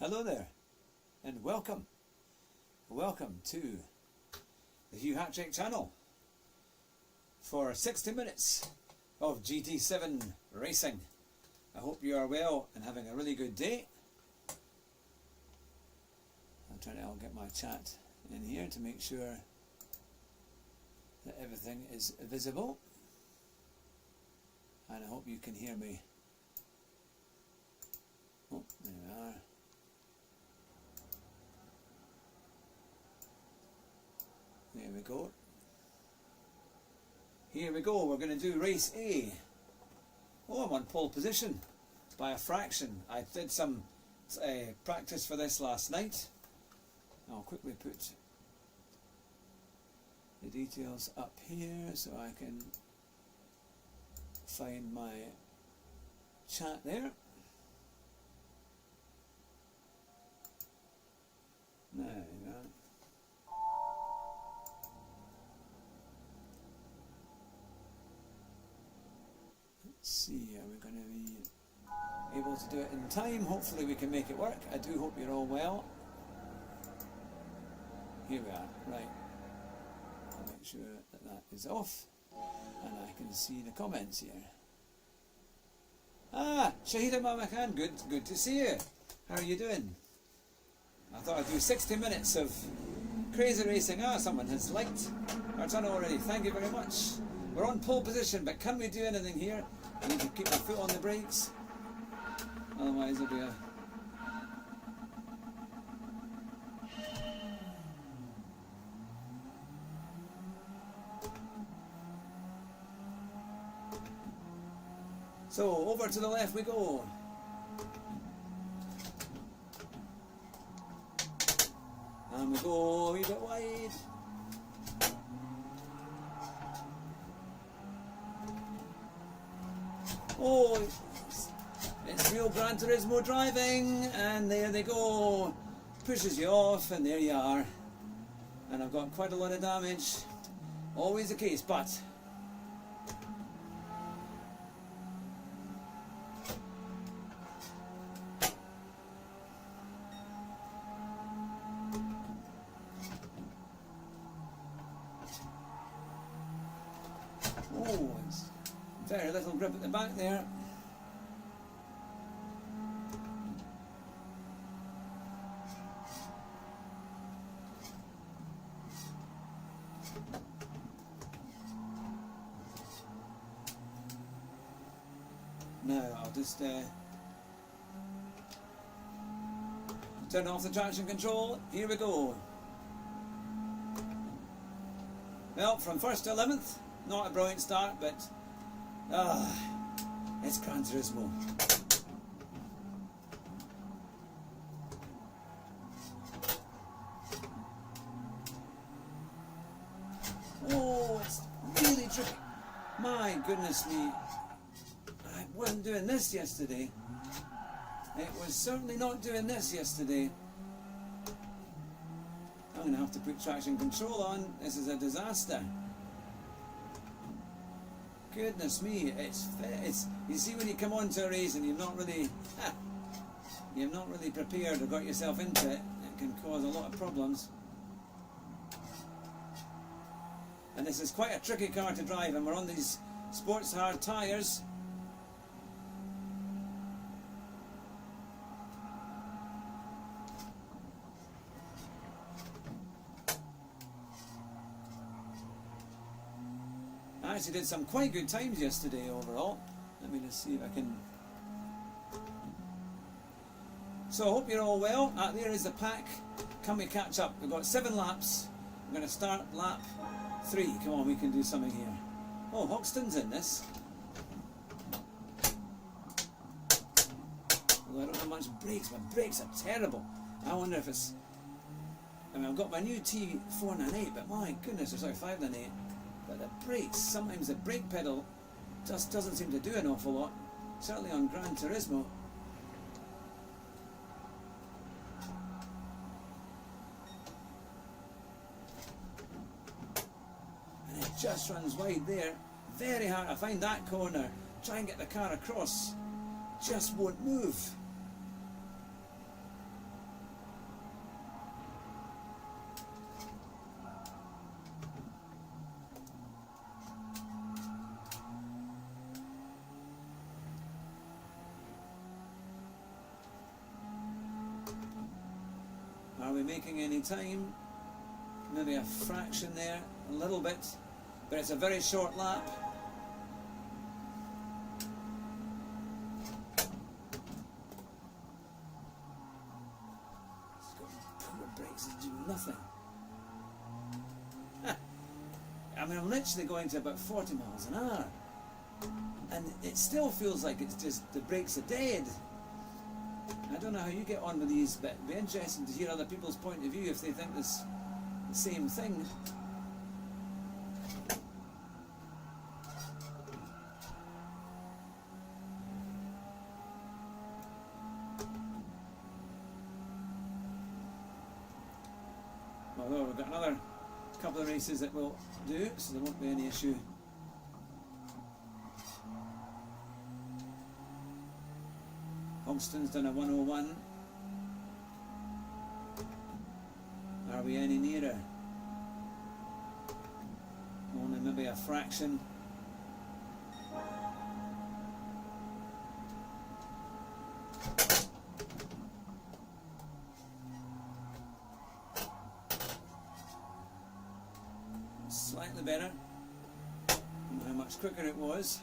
Hello there, and welcome to the Hugh Hattrick channel for 60 minutes of GT7 racing. I hope you are well and having a really good day. I'm trying to get my chat in here to make sure that everything is visible, and I hope you can hear me. Oh, there we are. There we go. Here we go. We're going to do race A. Oh, I'm on pole position by a fraction. I did some practice for this last night. I'll quickly put the details up here so I can find my chat there. There you go. Let's see, are we going to be able to do it in time? Hopefully we can make it work. I do hope you're all well. Here we are, right. I'll make sure that that is off and I can see the comments here. Ah, Shahida Mamakan, good to see you. How are you doing? I thought I'd do 60 minutes of crazy racing. Ah, someone has liked our channel already. Thank you very much. We're on pole position, but can we do anything here? I need to keep my foot on the brakes. Otherwise it'll be a... So, over to the left we go. And we go a wee bit wide. Oh, it's real Gran Turismo driving, and there they go. Pushes you off, and there you are. And I've got quite a lot of damage. Always the case, but... Oh, it's very little grip at the back there. Now I'll just turn off the traction control. Here we go. Well, from 1st to 11th, not a brilliant start, but it's Gran Turismo. Oh, it's really tricky. My goodness me. I wasn't doing this yesterday. It was certainly not doing this yesterday. I'm going to have to put traction control on. This is a disaster. Goodness me, it's you see, when you come onto a race and you've not really prepared or got yourself into it, it can cause a lot of problems. And this is quite a tricky car to drive, and we're on these sports hard tyres. I actually did some quite good times yesterday overall. Let me just see if I can... So I hope you're all well. There is the pack. Can we catch up? We've got 7 laps. We're going to start lap 3. Come on, we can do something here. Oh, Hoxton's in this. Although I don't have much brakes. My brakes are terrible. I wonder if it's... I mean, I've got my new T498, but my goodness, or sorry, 598. But the brakes, sometimes the brake pedal just doesn't seem to do an awful lot. Certainly on Gran Turismo. And it just runs wide there. Very hard to find that corner. Try and get the car across. Just won't move. Are we making any time? Maybe a fraction there, a little bit, but it's a very short lap. It's got poor brakes and do nothing. I mean, I'm literally going to about 40 miles an hour, and it still feels like it's just the brakes are dead. I don't know how you get on with these, but it'd be interesting to hear other people's point of view if they think this the same thing. Although we've got another couple of races that we'll do, so there won't be any issue. Hogston's done a 101. Are we any nearer? Only maybe a fraction. Slightly better. Don't know how much quicker it was.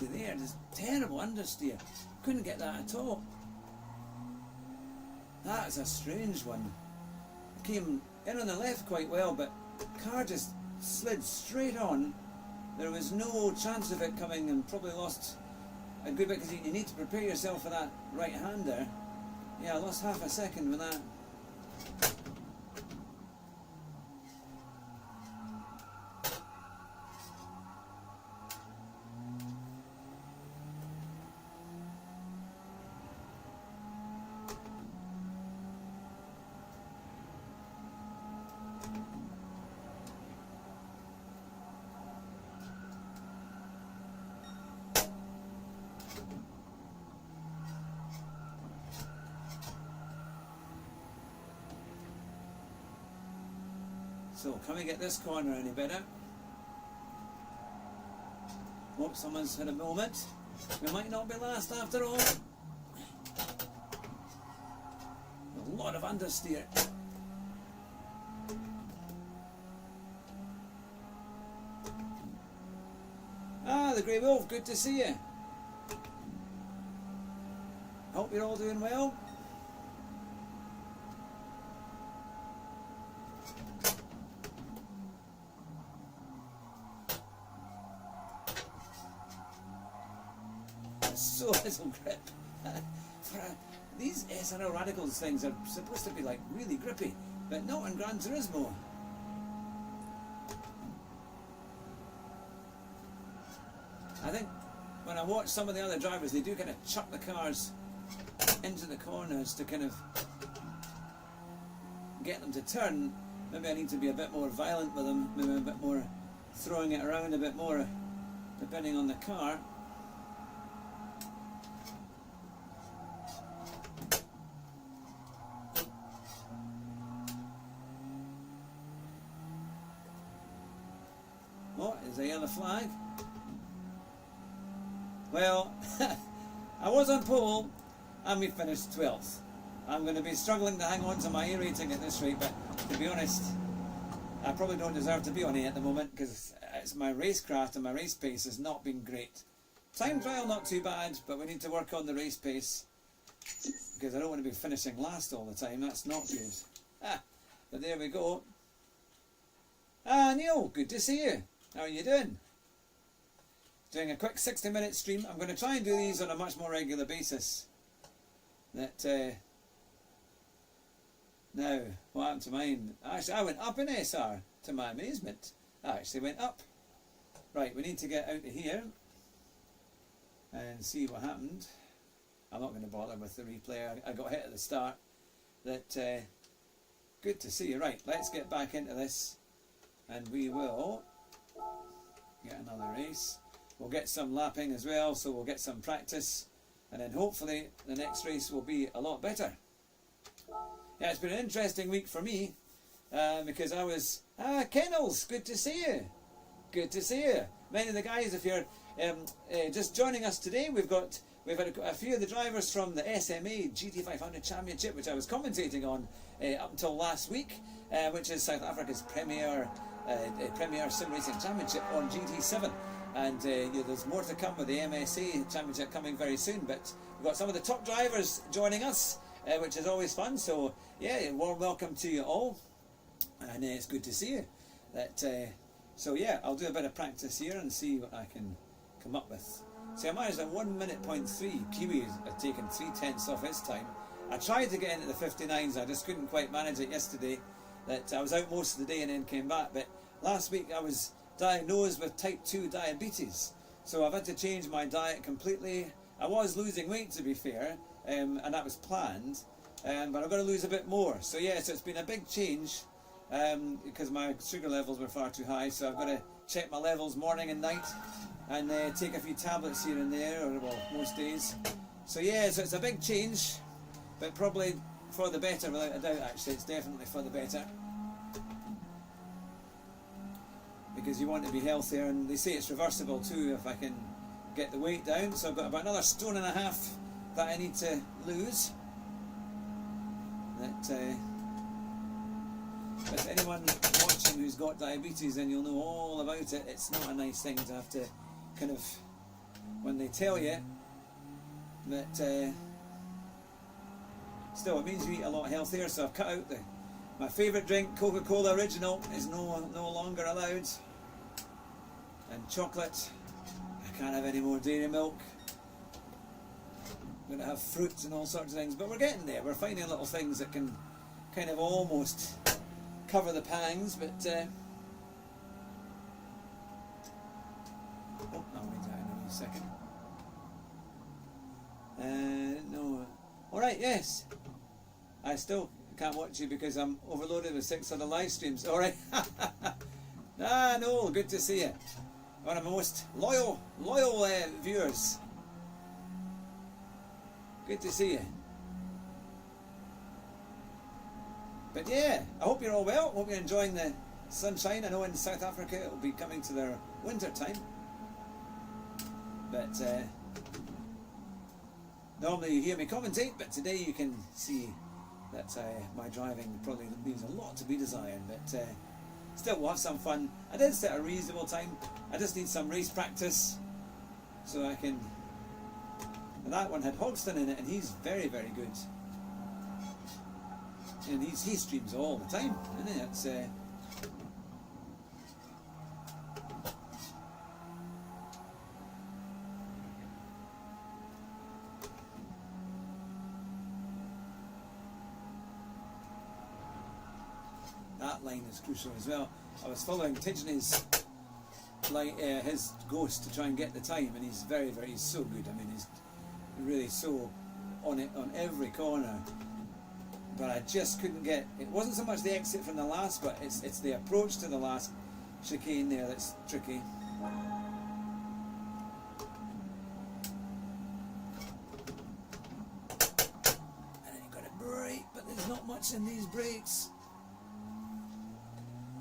There, there's terrible understeer. Couldn't get that at all. That's a strange one. Came in on the left quite well, but car just slid straight on. There was no chance of it coming, and probably lost a good bit because you need to prepare yourself for that right-hander. Yeah, I lost half a second with that. So, can we get this corner any better? Oh, someone's had a moment. We might not be last after all. A lot of understeer. Ah, the Grey Wolf, good to see you. Hope you're all doing well. So little grip. These SRL Radicals things are supposed to be like really grippy, but not on Gran Turismo. I think when I watch some of the other drivers, they do kind of chuck the cars into the corners to kind of get them to turn. Maybe I need to be a bit more violent with them, maybe a bit more throwing it around a bit more, depending on the car. Oh, is a yellow flag. Well, I was on pole and we finished 12th. I'm going to be struggling to hang on to my A rating at this rate, but to be honest, I probably don't deserve to be on A at the moment because it's my racecraft and my race pace has not been great. Time trial not too bad, but we need to work on the race pace because I don't want to be finishing last all the time. That's not good. But there we go. Neil, good to see you. How are you doing? Doing a quick 60-minute stream. I'm going to try and do these on a much more regular basis. Now, what happened to mine? Actually, I went up in SR, to my amazement. I actually went up. Right, we need to get out of here and see what happened. I'm not going to bother with the replay. I got hit at the start. Good to see you. Right, let's get back into this, and we will get another race. We'll get some lapping as well, so we'll get some practice, and then hopefully the next race will be a lot better. Yeah, it's been an interesting week for me, because I was... Kennels, good to see you. Good to see you. Many of the guys, if you're just joining us today, we've had a few of the drivers from the SMA GT500 Championship, which I was commentating on up until last week, which is South Africa's premier sim racing championship on GT7. And there's more to come with the MSA Championship coming very soon, but we've got some of the top drivers joining us, which is always fun. So yeah, a warm welcome to you all, and it's good to see you. So yeah, I'll do a bit of practice here and see what I can come up with. See, I managed a 1 minute point 3. Kiwi had taken 3/10 off its time. I tried to get into the 59s, I just couldn't quite manage it yesterday. I was out most of the day and then came back, but last week I was diagnosed with type 2 diabetes, so I've had to change my diet completely. I was losing weight, to be fair, and that was planned, but I'm going to lose a bit more. So yeah, so it's been a big change, because my sugar levels were far too high, so I've got to check my levels morning and night, and take a few tablets here and there, or well, most days. So yeah, so it's a big change, but probably for the better, without a doubt. Actually, it's definitely for the better, because you want to be healthier, and they say it's reversible too if I can get the weight down. So I've got about another 1.5 stone that I need to lose. If anyone watching who's got diabetes, then you'll know all about it. It's not a nice thing to have to kind of, when they tell you that, still it means you eat a lot healthier. So I've cut out my favourite drink, Coca-Cola Original, is no longer allowed, and chocolate, I can't have any more dairy milk. I'm going to have fruits and all sorts of things, but we're getting there. We're finding little things that can kind of almost cover the pangs, but oh, I'll read that in a second. No. Alright, yes. I still can't watch you because I'm overloaded with 6 other live streams. Alright. No, good to see you. One of my most loyal viewers. Good to see you. But yeah, I hope you're all well. Hope you're enjoying the sunshine. I know in South Africa it will be coming to their winter time. But normally you hear me commentate, but today you can see that my driving probably leaves a lot to be desired. But still, we'll have some fun. I did set a reasonable time. I just need some race practice so I can... And that one had Hogston in it, and he's very, very good. And he streams all the time, isn't it? It's, that line is crucial as well. I was following Tidgeney's his Ghost to try and get the time, and he's he's so good. I mean, he's really so on it on every corner. But I just couldn't get, it wasn't so much the exit from the last, but it's the approach to the last chicane there that's tricky. And then you've got to brake, but there's not much in these brakes.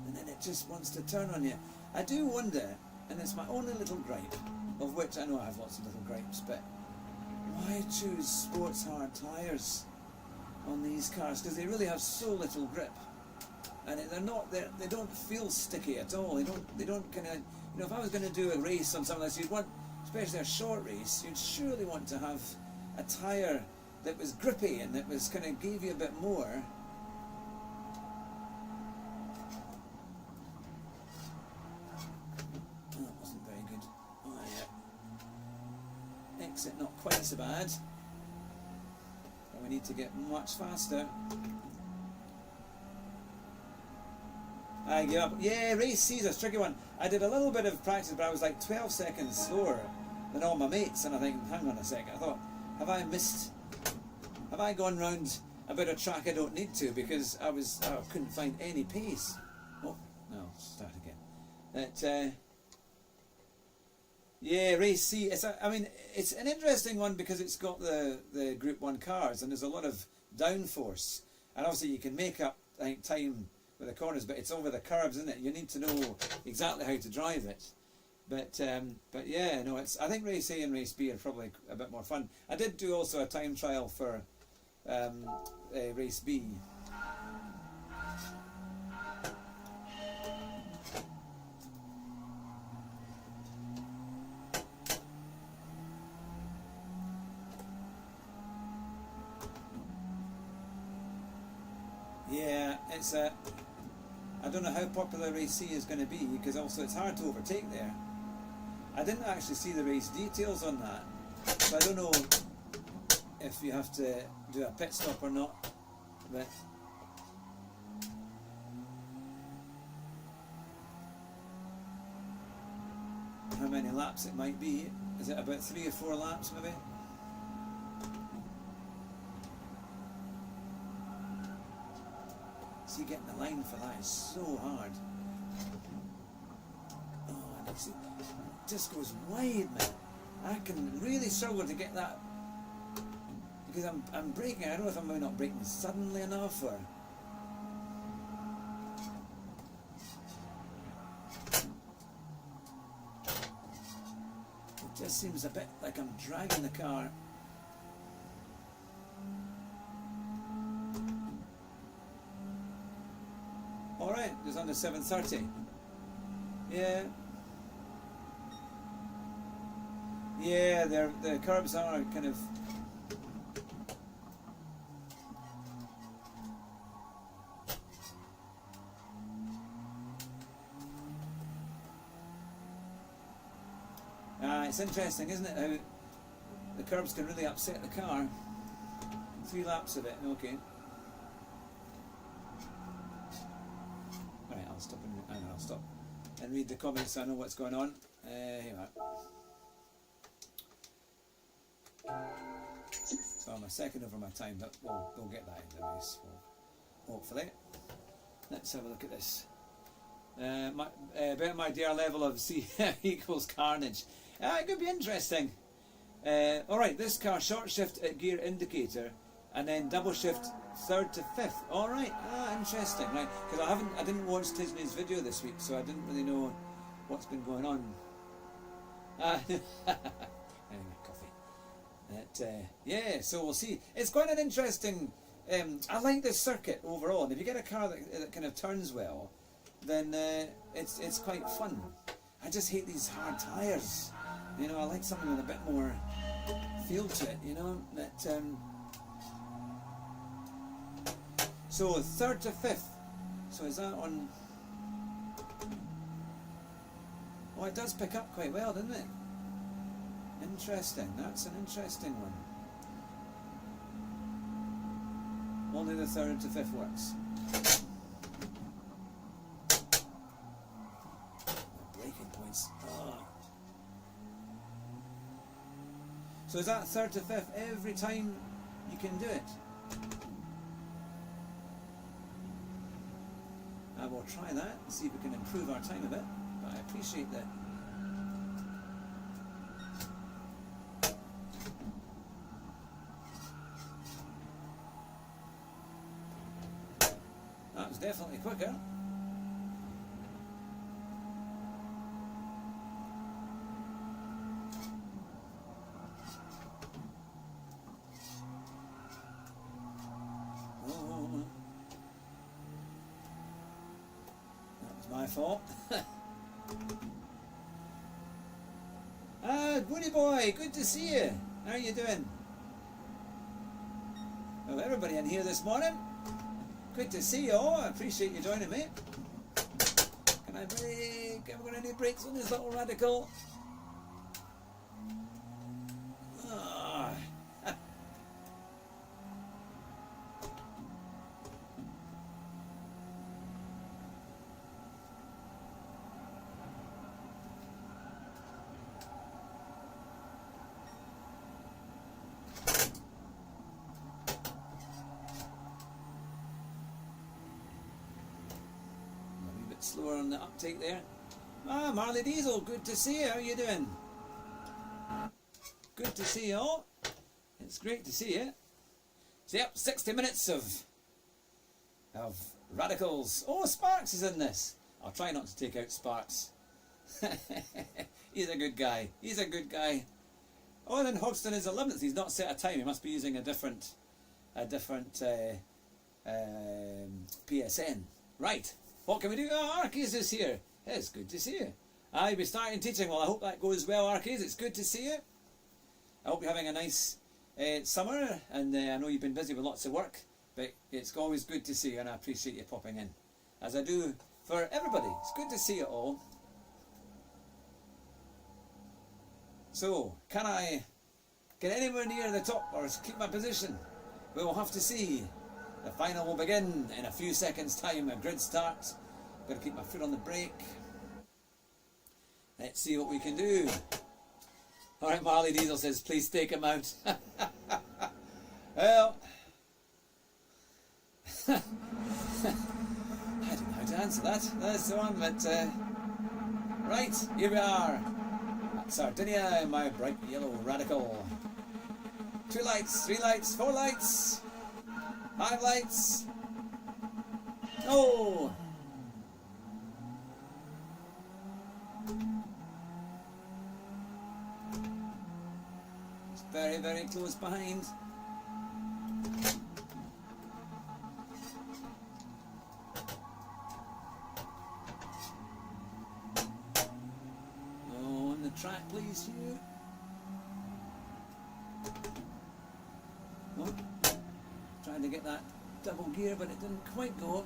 And then it just wants to turn on you. I do wonder, and it's my only little gripe, of which I know I have lots of little gripes, but why choose sports hard tyres on these cars? Because they really have so little grip, and they don't feel sticky at all. They don't kind of, you know, if I was going to do a race on something like this, you'd want, especially a short race, you'd surely want to have a tyre that was grippy and that was kind of gave you a bit more. Oh, that wasn't very good. Oh yeah. Exit not quite so bad. We need to get much faster. I give up. Yeah, race C's a tricky one. I did a little bit of practice, but I was like 12 seconds slower than all my mates, and I think, hang on a second, I thought, have I gone round a bit of track I don't need to because I couldn't find any pace. Oh no, start again. That yeah, race C. It's it's an interesting one because it's got the Group 1 cars and there's a lot of downforce, and obviously you can make up, I think, time with the corners, but it's over the curves, isn't it? You need to know exactly how to drive it. But yeah, no, I think race A and race B are probably a bit more fun. I did do also a time trial for race B. Yeah, it's I don't know how popular race C is going to be because also it's hard to overtake there. I didn't actually see the race details on that, so I don't know if you have to do a pit stop or not. But how many laps it might be? Is it about 3 or 4 laps maybe? See, getting the line for that is so hard. Oh, and it just goes wide, man. I can really struggle to get that because I'm braking. I don't know if I'm maybe not braking suddenly enough or. It just seems a bit like I'm dragging the car. Alright, just under 7:30. Yeah. Yeah, the curbs are kind of. It's interesting, isn't it, how the curbs can really upset the car. 3 laps of it, okay. Right, I'll stop and read the comments so I know what's going on. Here we are. So I'm a second over my time, but we'll get that in the race, hopefully. Let's have a look at this. About my dear level of C equals carnage. It could be interesting. Alright, this car, short shift at gear indicator and then double shift 3rd to 5th. Alright, interesting. Right, because I didn't watch Disney's video this week, so I didn't really know what's been going on. Anyway, coffee. Yeah, so we'll see. It's quite an interesting. I like this circuit overall, and if you get a car that kind of turns well, then it's quite fun. I just hate these hard tyres. You know, I like something with a bit more feel to it. You know, that. So 3rd to 5th. So is that on? Oh, it does pick up quite well, doesn't it? Interesting. That's an interesting one. Only the 3rd to 5th works. Braking points. Oh. So is that 3rd to 5th every time you can do it? I will try that and see if we can improve our time a bit. But I appreciate that. That was definitely quicker. My fault. Woody boy, good to see you. How are you doing? Well, everybody in here this morning. Good to see you all. I appreciate you joining me. Can I brake? Have we got any brakes on this little radical? bit slower on the uptake there. Ah, Marley Diesel, good to see you. How are you doing? Good to see you all. It's great to see you. So yep, 60 minutes of radicals. Oh, Sparks is in this. I'll try not to take out Sparks. He's a good guy. He's a good guy. Oh, and then Hogston is 11th. He's not set a time. He must be using a different PSN. Right. What can we do? Oh, Arcades is here. It's good to see you. I'll be starting teaching. Well, I hope that goes well, Arcades. It's good to see you. I hope you're having a nice summer, and I know you've been busy with lots of work, but it's always good to see you, and I appreciate you popping in, as I do for everybody. It's good to see you all. So, can I get anywhere near the top or keep my position? We will have to see. The final will begin in a few seconds' time. A grid starts. Got to keep my foot on the brake. Let's see what we can do. Alright, Marley Diesel says, please take him out. Well, I don't know how to answer that. That's the one, but right, here we are. Sardinia, my bright yellow radical. 2 lights, 3 lights, 4 lights, 5 lights. Oh! It's very, very close behind. Track, please, you. Oh, trying to get that double gear, but it didn't quite go.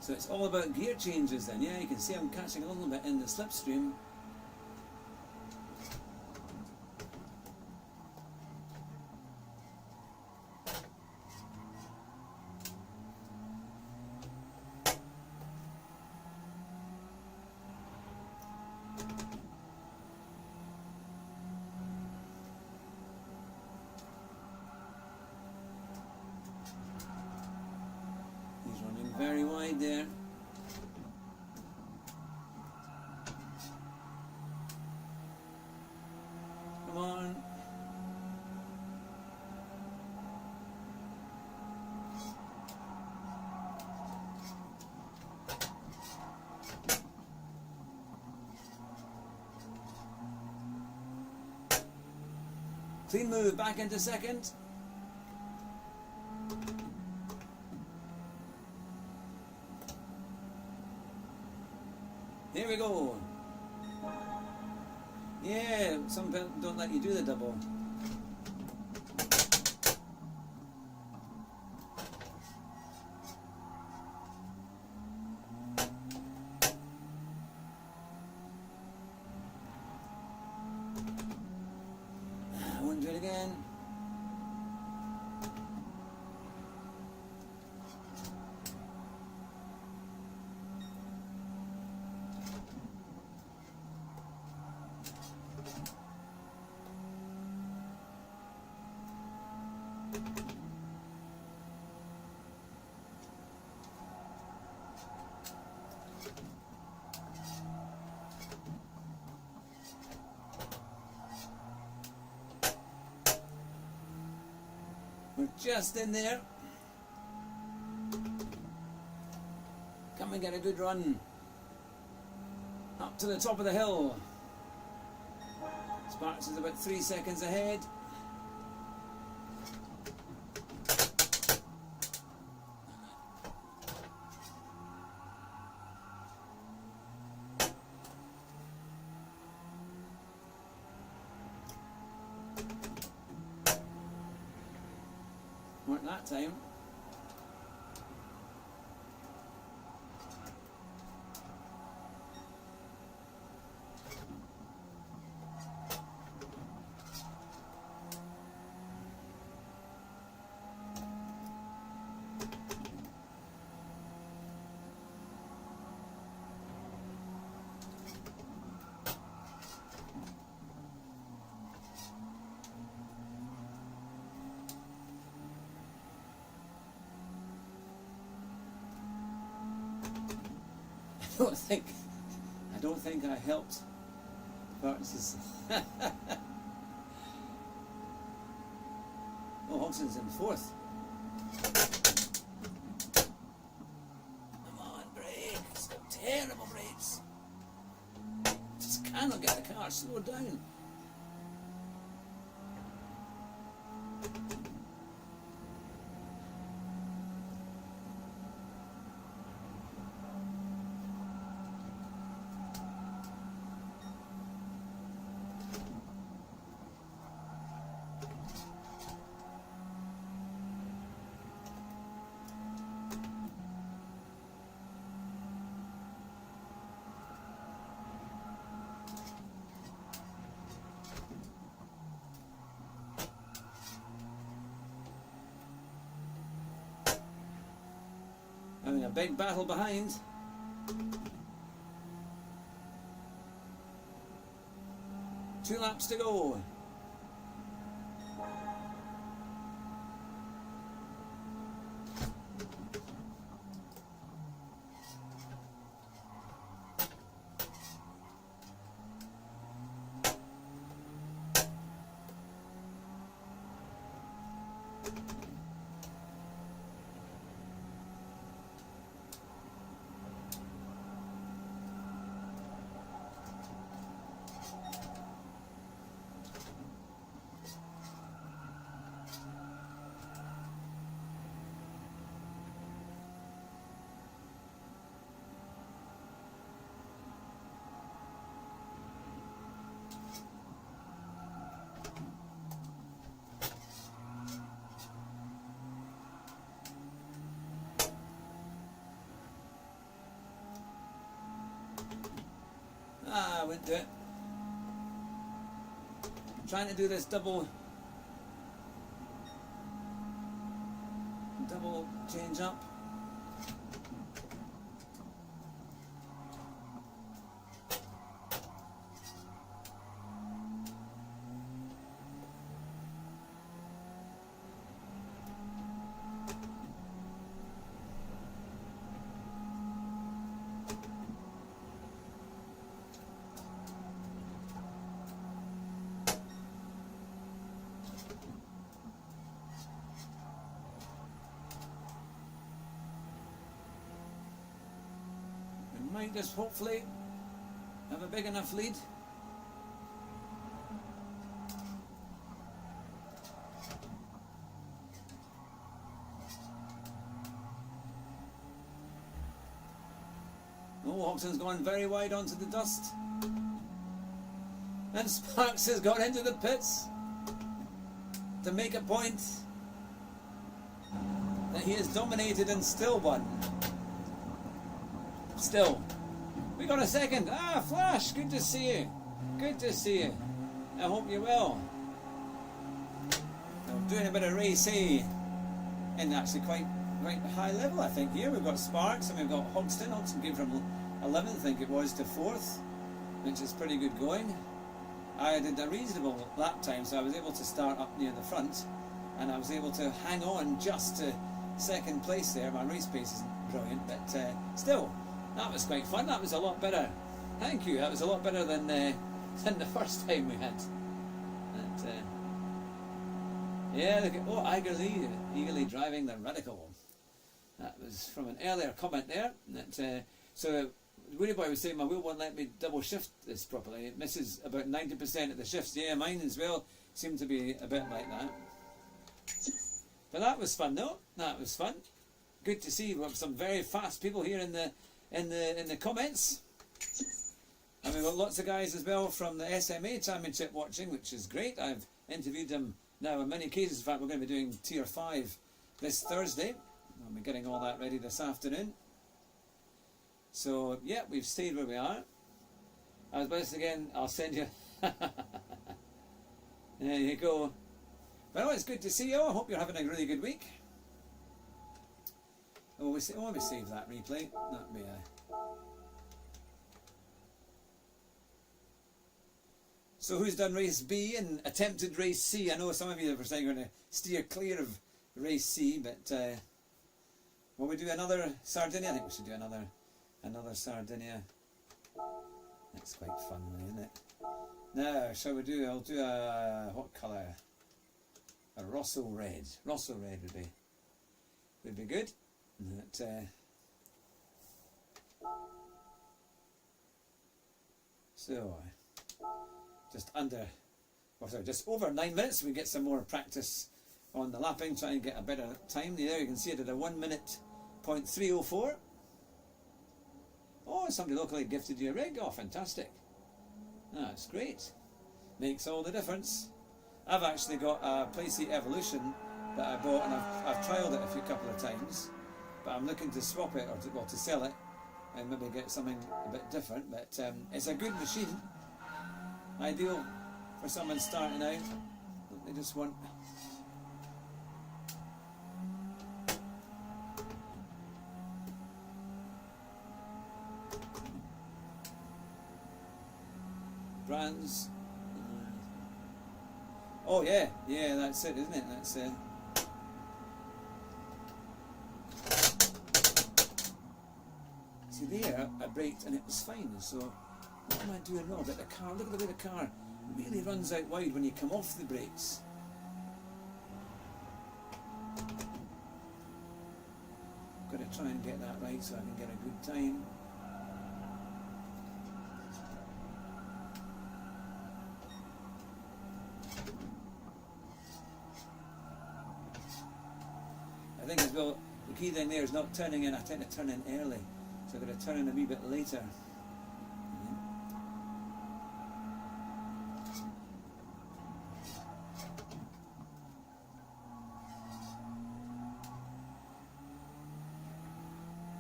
So it's all about gear changes then. Yeah, you can see I'm catching a little bit in the slipstream. Very wide there. Come on. Clean move back into second. Here we go. Yeah, some people don't let you do the double. I won't do it again. We're just in there. Come and get a good run. Up to the top of the hill. Sparks is about 3 seconds ahead. weren't that time. I don't think I helped Barnes. Oh, Hodgson's in fourth. Come on, brake. It's got terrible brakes. Just cannot get the car slowed down. Having a big battle behind. Two laps to go. I went to it. Trying to do this double change up. Might just hopefully have a big enough lead. Oh, Hodgson's gone very wide onto the dust. And Sparks has got into the pits to make a point that he has dominated and still won. Still, we got a second. Ah, Flash, good to see you. Good to see you. I hope you're well. I'm doing a bit of racing, and actually quite high level, I think. Here we've got Sparks and we've got Hodgson. Hodgson came from 11th, I think it was, to 4th, which is pretty good going. I did a reasonable lap time, so I was able to start up near the front, and I was able to hang on just to second place there. My race pace isn't brilliant, but still. That was quite fun. That was a lot better. Thank you. That was a lot better than the first time we had. And, yeah, look at, oh, eagerly driving the Radical. That was from an earlier comment there. That, so, Woody Boy was saying my wheel won't let me double shift this properly. It misses about 90% of the shifts. Yeah, mine as well seem to be a bit like that. But that was fun, though. That was fun. Good to see. We have some very fast people here in the comments, and we've got lots of guys as well from the SMA Championship watching, which is great. I've interviewed them now in many cases. In fact, we're going to be doing Tier 5 this Thursday. I'll be getting all that ready this afternoon. So, yeah, we've stayed where we are. As best again, I'll send you. There you go. Well, it's good to see you. I hope you're having a really good week. Oh, we save that replay. That'd be So who's done race B and attempted race C? I know some of you were saying you're going to steer clear of race C, but will we do another Sardinia? I think we should do another Sardinia. That's quite fun, isn't it? Now, shall we do? I'll do a what colour? A Rosso red. Rosso red would be good. That, so just over 9 minutes. We get some more practice on the lapping, try and get a better time. There you can see it at a 1 minute .304. Oh, somebody locally gifted you a rig. Oh, fantastic. That's great. Makes all the difference. I've actually got a Playseat Evolution that I bought, and I've trialled it a couple of times, but I'm looking to swap it, or to sell it and maybe get something a bit different. But it's a good machine, ideal for someone starting out. They just want brands. Oh yeah, that's it, isn't it? That's see there, I braked and it was fine. So what am I doing wrong? But the car, look at the way the car really runs out wide when you come off the brakes. Got to try and get that right so I can get a good time. I think as well, the key thing there is not turning in. I tend to turn in early, so I've got to turn in a wee bit later.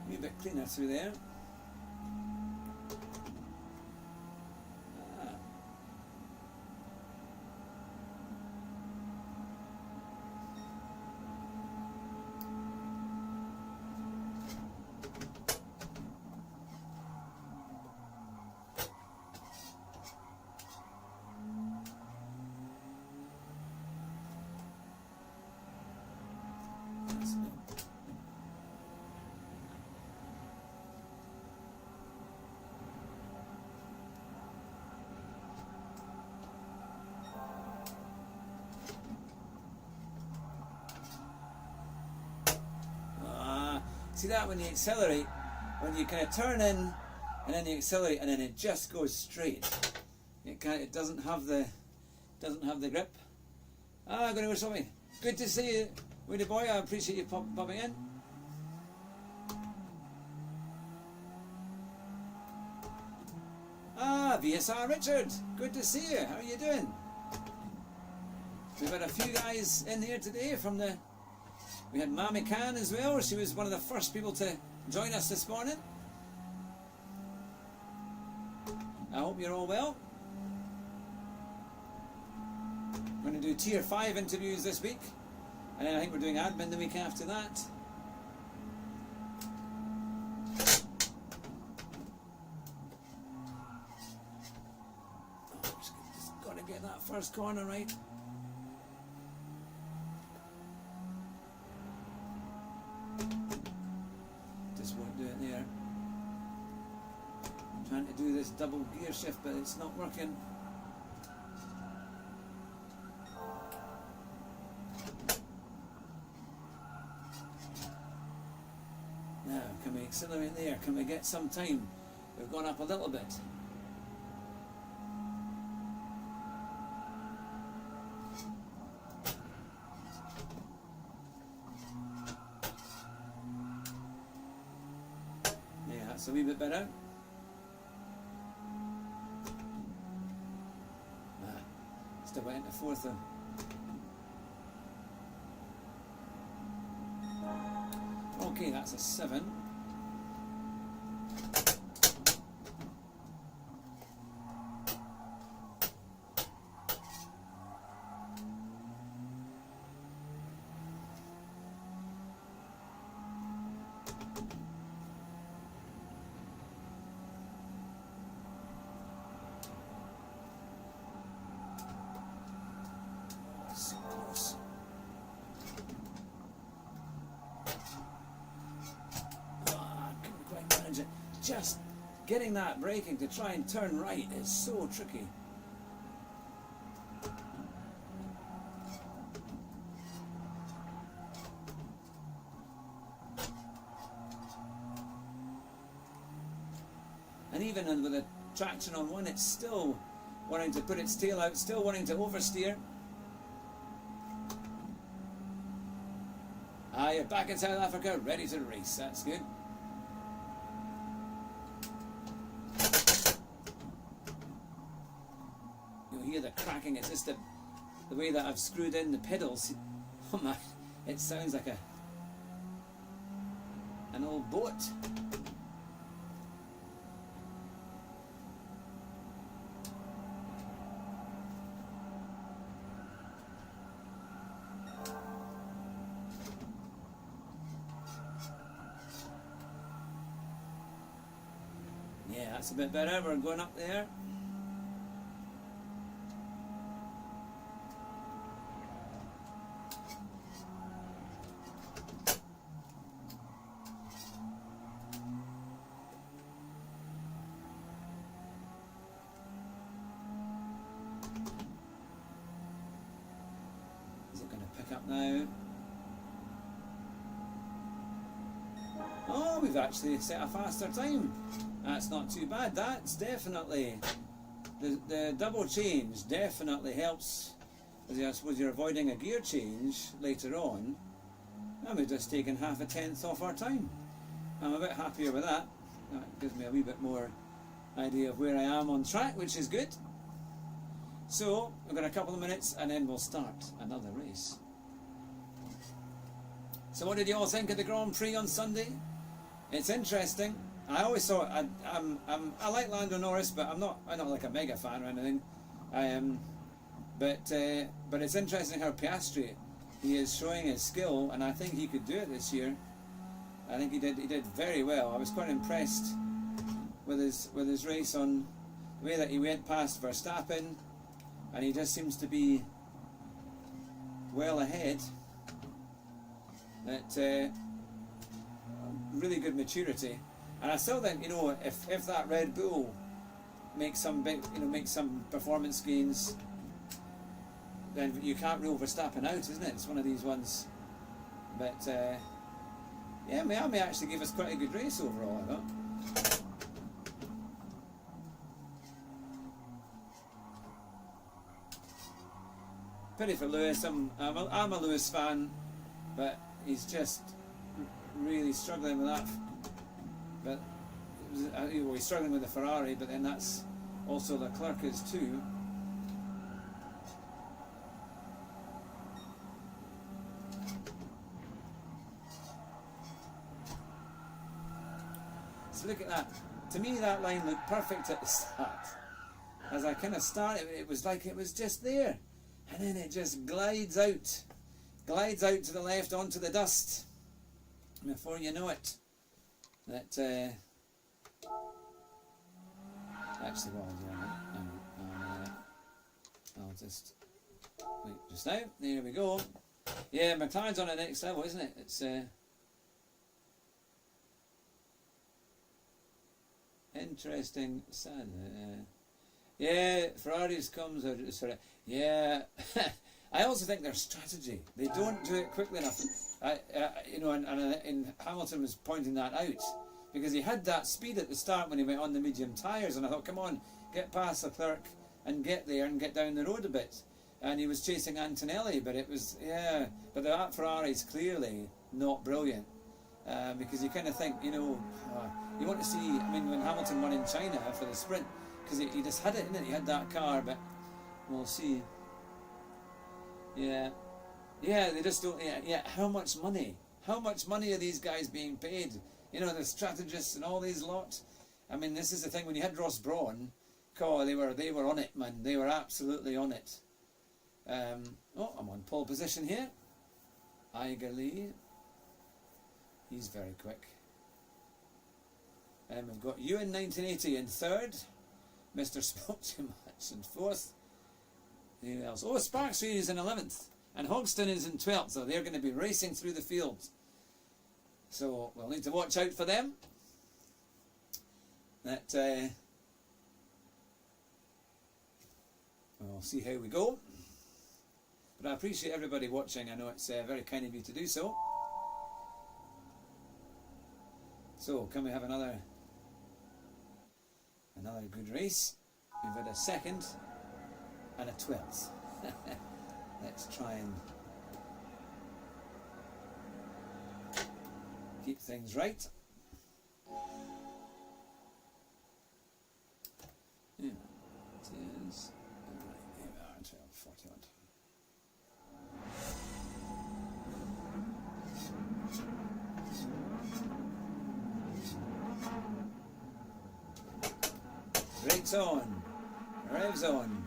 A wee bit cleaner through there. See that when you accelerate, when you kind of turn in and then you accelerate and then it just goes straight. It doesn't have the grip. I'm going to go something. Good to see you, Woody boy. I appreciate you popping in. VSR Richard. Good to see you. How are you doing? We've had a few guys in here today from the. We had Mami Khan as well. She was one of the first people to join us this morning. I hope you're all well. We're going to do Tier 5 interviews this week, and then I think we're doing admin the week after that. Oh, just got to get that first corner right. Trying to do this double gear shift, but it's not working. Now, can we accelerate there? Can we get some time? We've gone up a little bit. Yeah, that's a wee bit better. Still went into fourth though. Okay, that's a 7. So close. I couldn't quite manage it. Just getting that braking to try and turn right is so tricky. And even with the traction on one, it's still wanting to put its tail out, still wanting to oversteer. Ah, you're back in South Africa, ready to race. That's good. You'll hear the cracking. It's just the way that I've screwed in the pedals. Oh my, it sounds like an old boat. Yeah, that's a bit better. We're going up there. Is it going to pick up now? Oh, we've actually set a faster time. That's not too bad. That's definitely the double change definitely helps. As I suppose you're avoiding a gear change later on, and we've just taken half a tenth off our time. I'm a bit happier with that. That gives me a wee bit more idea of where I am on track, which is good. So we've got a couple of minutes and then we'll start another race. So what did you all think of the Grand Prix on Sunday? It's interesting. I always thought I like Lando Norris, but I'm not like a mega fan or anything. But it's interesting how Piastri, he is showing his skill, and I think he could do it this year. I think he did very well. I was quite impressed with his race, on the way that he went past Verstappen, and he just seems to be well ahead. That really good maturity. And I still think, if that Red Bull makes some big, makes some performance gains, then you can't rule Verstappen out, isn't it? It's one of these ones. But yeah, Miami actually gave us quite a good race overall, I thought. Pity for Lewis. I'm a Lewis fan, but he's just really struggling with that. But he's struggling with the Ferrari, but then that's also Leclerc is too. So look at that. To me, that line looked perfect at the start. As I kind of started, it was like it was just there, and then it just glides out to the left onto the dust. And before you know it, that actually what I'll do, I'll just wait just now. There we go. Yeah, McLaren's on the next level, isn't it? It's interesting. Sad. Yeah, Ferraris comes out. Yeah. I also think their strategy. They don't do it quickly enough. And Hamilton was pointing that out, because he had that speed at the start when he went on the medium tyres, and I thought, come on, get past Leclerc and get there and get down the road a bit. And he was chasing Antonelli, but it was, but that Ferrari's clearly not brilliant, because you kind of think, you want to see, when Hamilton won in China for the sprint, because he just had it, didn't it? He had that car, but we'll see. Yeah, they just don't. Yeah. How much money How much money are these guys being paid? You know, the strategists and all these lot. I mean, this is the thing, when you had Ross Brawn, oh, they were on it, man. They were absolutely on it. Oh, I'm on pole position here. Iger Lee. He's very quick. We've got Ewan 1980 in third. Mr. Spoke Too Much in fourth. Who else? Oh, Sparks is in 11th. And Hogston is in 12th. So they're going to be racing through the field. So we'll need to watch out for them. We'll see how we go. But I appreciate everybody watching. I know it's very kind of you to do so. So can we have another good race? We've had a second and a 12th. Let's try and keep things right. Yeah, it is. Right, here we are, 12:41. Brakes on, revs on.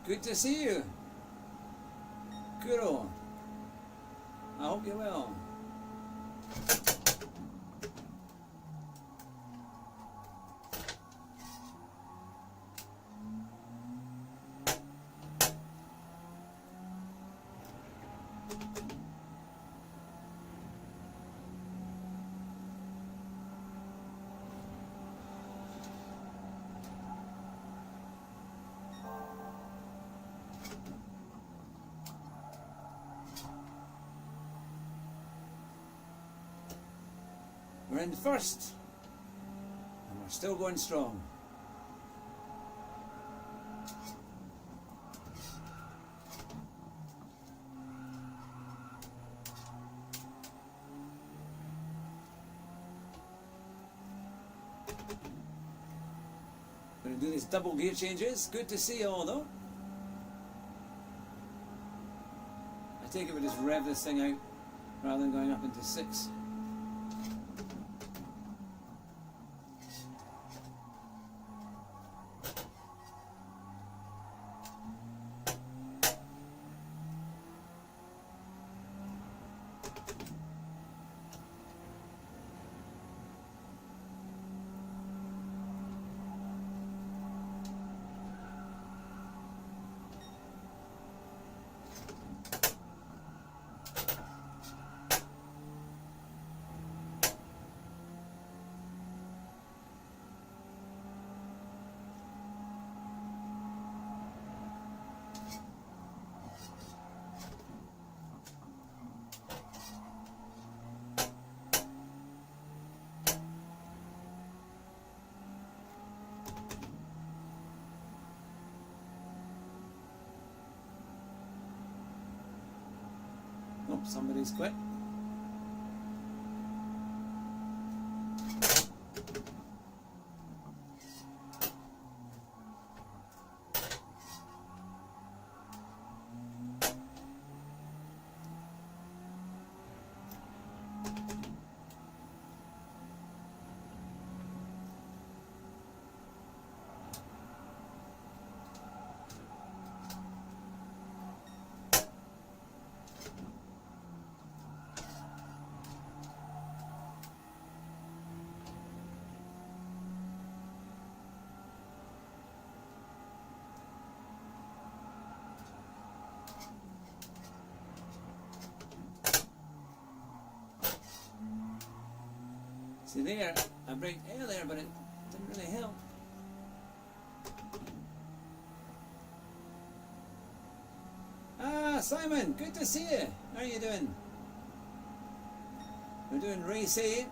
Good to see you. Kuro. I hope you're well. We're in first, and we're still going strong. Going to do these double gear changes. Good to see you all, though. I take it we just rev this thing out rather than going up into 6. Oh, somebody's quit. See there, I braked earlier, but it didn't really help. Ah, Simon, good to see you. How are you doing? We're doing race A.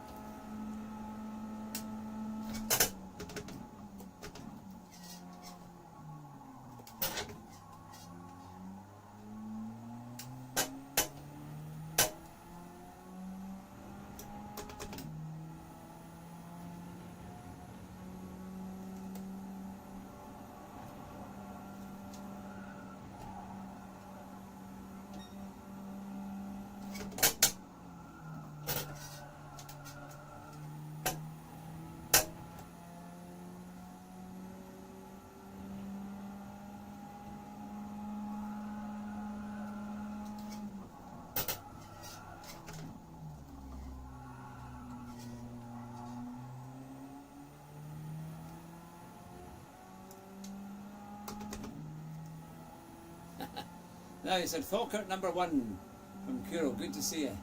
Now he said Falkirk number 1 from Kuro. Good to see you.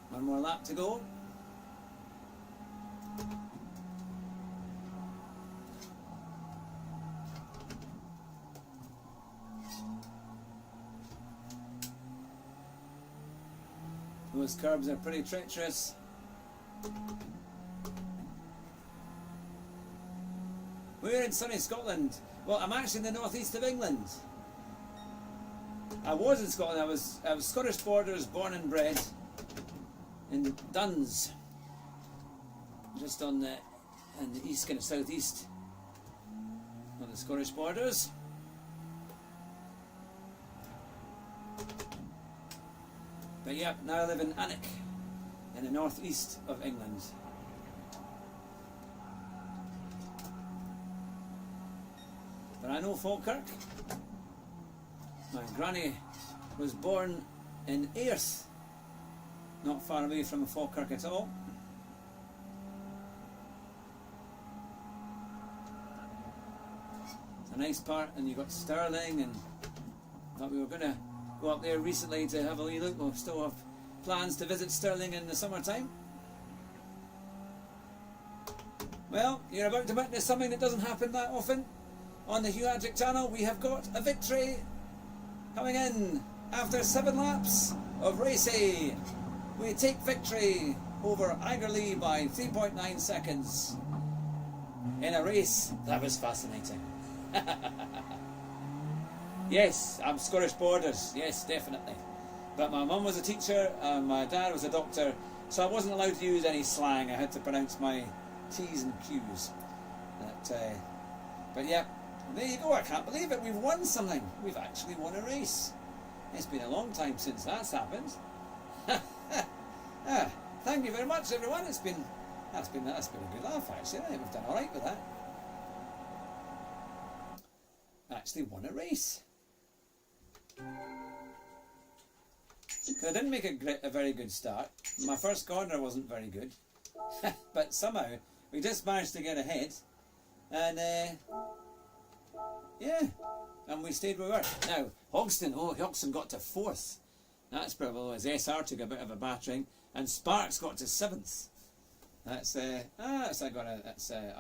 One more lap to go. Those curbs are pretty treacherous. We're in sunny Scotland. Well, I'm actually in the northeast of England. I was in Scotland. I was Scottish borders, born and bred in Duns, just on the east, kind of southeast on the Scottish borders. But yeah, now I live in Alnwick, in the northeast of England. But I know Falkirk. My granny was born in Ayrth, not far away from Falkirk at all. It's a nice part, and you've got Stirling, and I thought we were going to go up there recently to have a wee look. We'll still have plans to visit Stirling in the summertime. Well, you're about to witness something that doesn't happen that often. On the Hugh Adrick channel, we have got a victory coming in after 7 laps of race A. We take victory over Igerlee by 3.9 seconds in a race that was fascinating. Yes, I'm Scottish borders, yes, definitely. But my mum was a teacher and my dad was a doctor, so I wasn't allowed to use any slang. I had to pronounce my T's and Q's. But yeah, there you go. I can't believe it. We've won something. We've actually won a race. It's been a long time since that's happened. Thank you very much, everyone. That's been a good laugh, actually. I think we've done all right with that. Actually won a race. I didn't make a very good start. My first corner wasn't very good, but somehow we just managed to get ahead, and yeah, and we stayed where we were. Now Hogston got to 4th. That's probably as SR took a bit of a battering, and Sparks got to 7th. I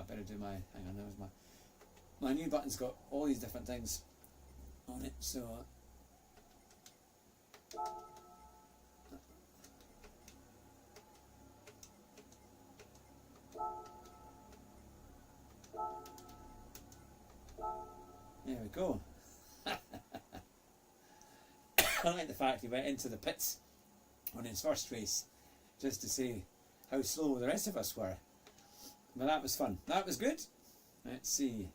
better do my. Hang on, that was my new button's got all these different things on it, so. There we go. I like the fact he went into the pits on his first race just to see how slow the rest of us were. But that was fun. That was good. Let's see.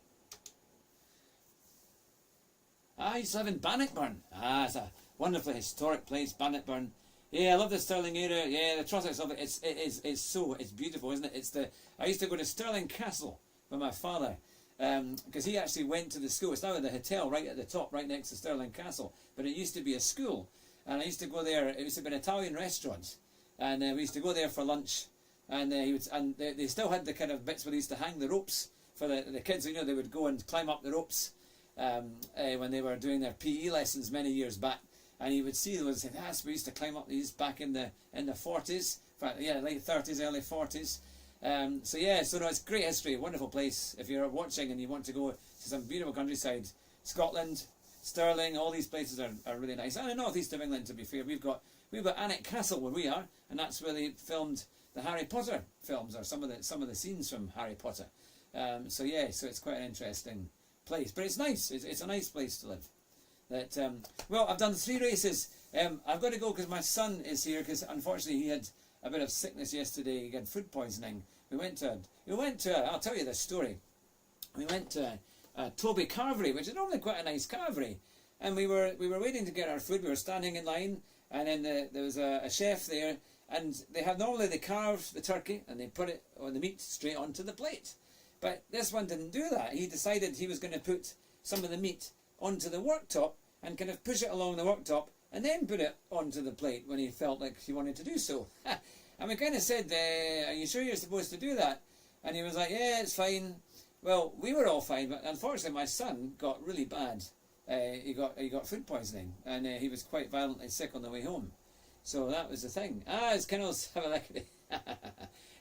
I used to live in Bannockburn. It's a wonderfully historic place, Bannockburn. Yeah, I love the Stirling area. Yeah, the Trossachs love it. It's beautiful, isn't it? I used to go to Stirling Castle with my father, because he actually went to the school. It's now in the hotel right at the top, right next to Stirling Castle. But it used to be a school, and I used to go there. It used to be an Italian restaurant, and we used to go there for lunch. And they still had the kind of bits where they used to hang the ropes for the kids. You know, they would go and climb up the ropes when they were doing their PE lessons many years back. And you would see them and say, "Yes, we used to climb up these back in the 40s, late 30s, early 40s." So no, it's great history, wonderful place. If you're watching and you want to go to some beautiful countryside, Scotland, Stirling, all these places are really nice. And the northeast of England, to be fair, we've got Alnwick Castle where we are, and that's where they filmed the Harry Potter films, or some of the scenes from Harry Potter. So it's quite an interesting place, but it's nice. It's a nice place to live. Well, I've done 3 races. I've got to go because my son is here, because unfortunately he had a bit of sickness yesterday. He had food poisoning. We went to I'll tell you this story. We went to Toby Carvery, which is normally quite a nice carvery, and we were waiting to get our food. We were standing in line, and then there was a chef there, and they carve the turkey and they put it on the meat straight onto the plate. But this one didn't do that. He decided he was going to put some of the meat onto the worktop and kind of push it along the worktop and then put it onto the plate when he felt like he wanted to do so. And we kind of said, "Are you sure you're supposed to do that?" And he was like, "Yeah, it's fine." Well, we were all fine, but unfortunately my son got really bad. He got food poisoning, and he was quite violently sick on the way home. So that was the thing. It's Kennels. Have a look at it.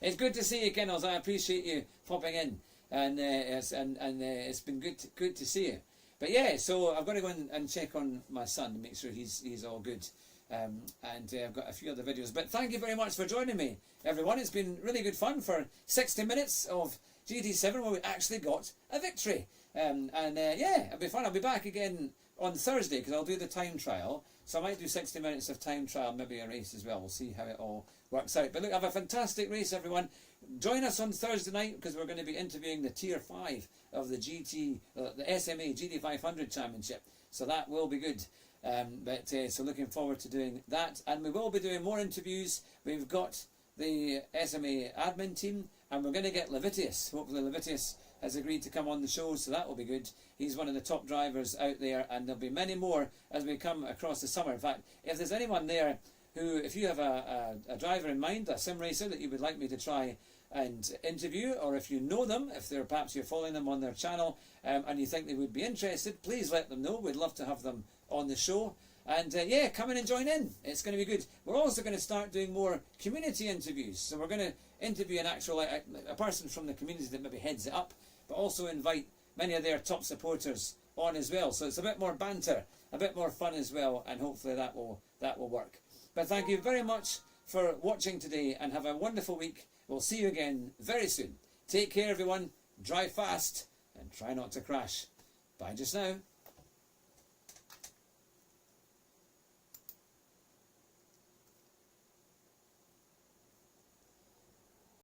It's good to see you, Kennels. I appreciate you popping in, and it's been good to see you. But yeah, so I've got to go and check on my son to make sure he's all good. And I've got a few other videos. But thank you very much for joining me, everyone. It's been really good fun for 60 minutes of GT7 where we actually got a victory. It'll be fun. I'll be back again on Thursday because I'll do the time trial. So I might do 60 minutes of time trial, maybe a race as well. We'll see how it all works out. But look, have a fantastic race, everyone. Join us on Thursday night because we're going to be interviewing the Tier 5 of the SMA GT500 Championship. So that will be good. So looking forward to doing that. And we will be doing more interviews. We've got the SMA admin team, and we're going to get Levitius. Hopefully Levitius has agreed to come on the show, so that will be good. He's one of the top drivers out there, and there'll be many more as we come across the summer. In fact, if there's anyone there who, if you have a driver in mind, a sim racer that you would like me to try and interview, or if you know them, if perhaps you're following them on their channel, and you think they would be interested, please let them know. We'd love to have them on the show. And come in and join in. It's going to be good. We're also going to start doing more community interviews. So we're going to interview an actual a person from the community that maybe heads it up, but also invite many of their top supporters on as well. So it's a bit more banter, a bit more fun as well, and hopefully that will work. But thank you very much for watching today, and have a wonderful week. We'll see you again very soon. Take care, everyone. Drive fast and try not to crash. Bye just now.